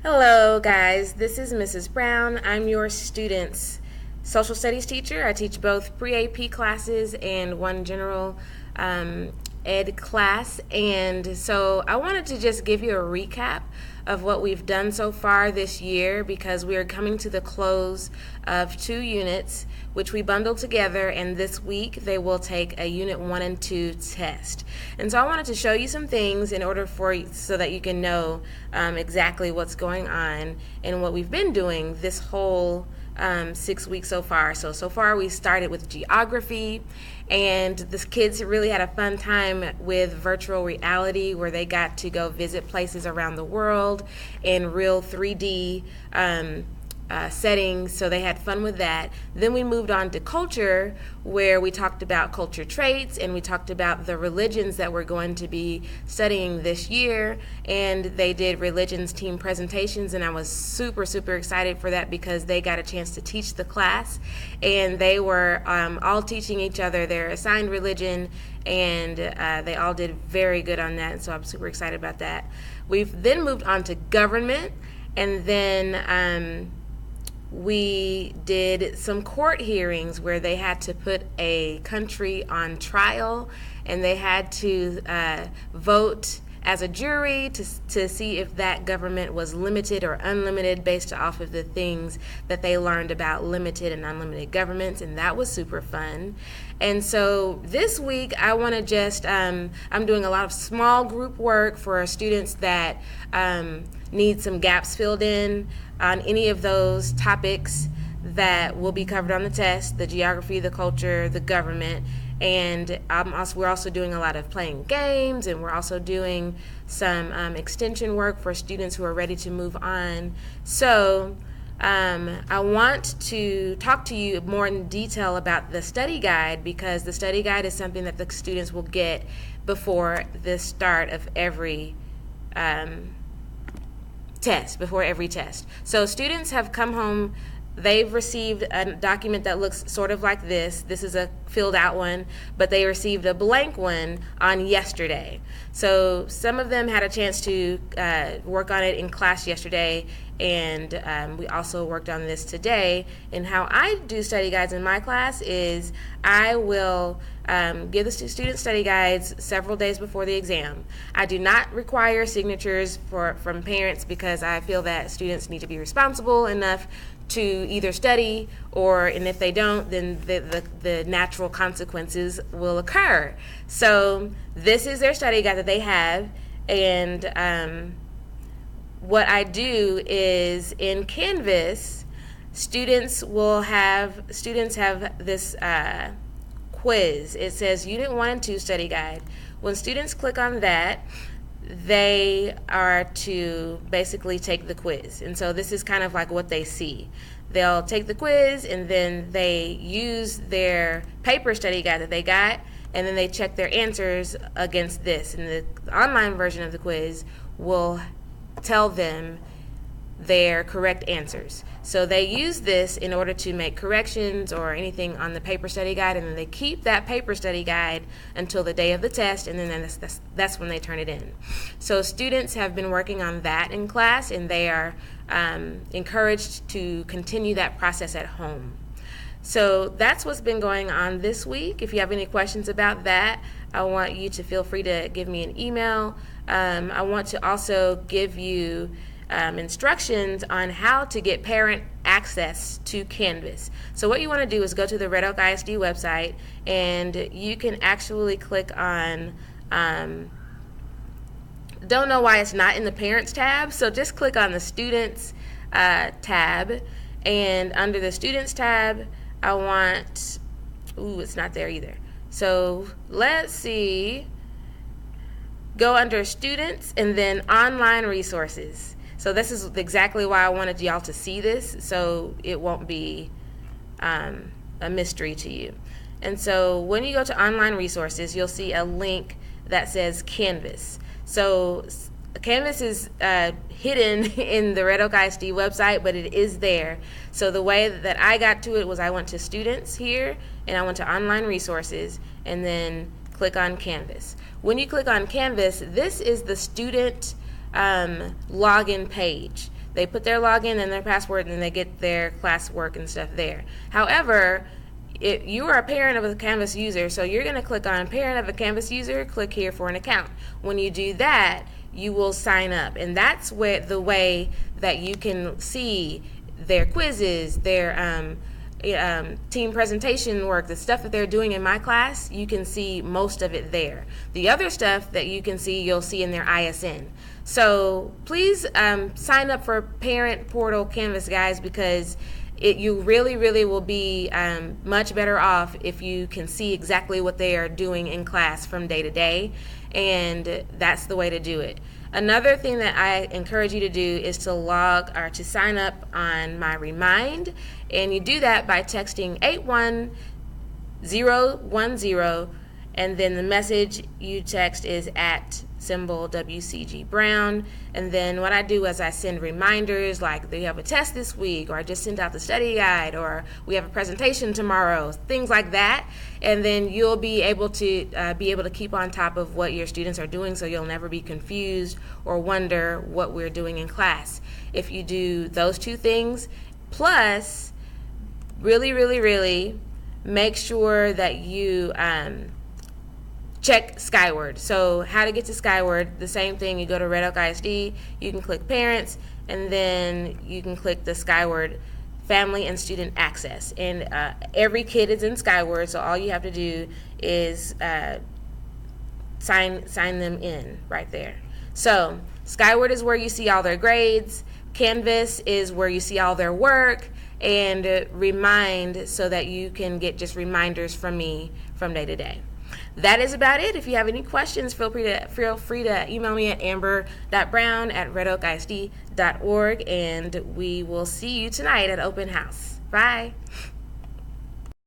Hello, guys. This is Mrs. Brown. I'm your student's social studies teacher. I teach both pre-AP classes and one general ed class. And so I wanted to just give you a recap of what we've done so far this year because we are coming to the close of 2 units, which we bundled together, and this week they will take a Unit 1 and 2 test. And so I wanted to show you some things in order so that you can know exactly what's going on and what we've been doing this whole 6 weeks so far. So far we started with geography, and the kids really had a fun time with virtual reality where they got to go visit places around the world in real 3D settings, so they had fun with that. Then we moved on to culture, where we talked about culture traits and we talked about the religions that we're going to be studying this year, and they did religions team presentations, and I was super excited for that because they got a chance to teach the class, and they were all teaching each other their assigned religion, and they all did very good on that, and so I'm super excited about that. We've then moved on to government, and then we did some court hearings where they had to put a country on trial, and they had to vote as a jury to see if that government was limited or unlimited based off of the things that they learned about limited and unlimited governments, and that was super fun. And so this week I want to just, I'm doing a lot of small group work for students that need some gaps filled in on any of those topics that will be covered on the test: the geography, the culture, the government. And we're also doing a lot of playing games, and we're also doing some extension work for students who are ready to move on. So I want to talk to you more in detail about the study guide, because the study guide is something that the students will get before the start of every test. So students have come home. They've received a document that looks sort of like this. This is a filled out one, but they received a blank one on yesterday. So some of them had a chance to work on it in class yesterday, and we also worked on this today. And how I do study guides in my class is I will give the student study guides several days before the exam. I do not require signatures from parents because I feel that students need to be responsible enough to either study, and if they don't, then the natural consequences will occur. So this is their study guide that they have, and what I do is in Canvas, students have this quiz. It says Unit 1 and 2 Study Guide. When students click on that, they are to basically take the quiz. And so this is kind of like what they see. They'll take the quiz, and then they use their paper study guide that they got, and then they check their answers against this. And the online version of the quiz will tell them their correct answers. So they use this in order to make corrections or anything on the paper study guide, and then they keep that paper study guide until the day of the test, and then that's when they turn it in. So students have been working on that in class, and they are encouraged to continue that process at home. So that's what's been going on this week. If you have any questions about that, I want you to feel free to give me an email. I want to also give you instructions on how to get parent access to Canvas. So what you want to do is go to the Red Oak ISD website, and you can actually click on, don't know why it's not in the Parents tab, so just click on the Students tab, and under the Students tab, I want, it's not there either. So let's see, go under Students and then Online Resources. So this is exactly why I wanted y'all to see this, so it won't be a mystery to you. And so when you go to Online Resources, you'll see a link that says Canvas. So Canvas is hidden in the Red Oak ISD website, but it is there. So the way that I got to it was I went to Students here, and I went to Online Resources, and then click on Canvas. When you click on Canvas, this is the student login page. They put their login and their password, and they get their classwork and stuff there. However, you are a parent of a Canvas user, so you're going to click on Parent of a Canvas User, click here for an account. When you do that, you will sign up, and that's the way that you can see their quizzes, their team presentation work, the stuff that they're doing in my class. You can see most of it there. The other stuff that you can see, you'll see in their ISN. So please sign up for Parent Portal Canvas, guys, because you really, really will be much better off if you can see exactly what they are doing in class from day to day, and that's the way to do it. Another thing that I encourage you to do is to sign up on my Remind, and you do that by texting 81010, and then the message you text is at symbol WCG Brown. And then what I do is I send reminders like they have a test this week, or I just sent out the study guide, or we have a presentation tomorrow, things like that. And then you'll be able to keep on top of what your students are doing, so you'll never be confused or wonder what we're doing in class. If you do those two things, plus really, really, really make sure that you check Skyward. So how to get to Skyward, the same thing. You go to Red Oak ISD, you can click Parents, and then you can click the Skyward Family and Student Access. And every kid is in Skyward, so all you have to do is sign them in right there. So Skyward is where you see all their grades, Canvas is where you see all their work, and Remind so that you can get just reminders from me from day to day. That is about it. If you have any questions, feel free to email me at amber.brown@redoakisd.org, and we will see you tonight at open house. Bye.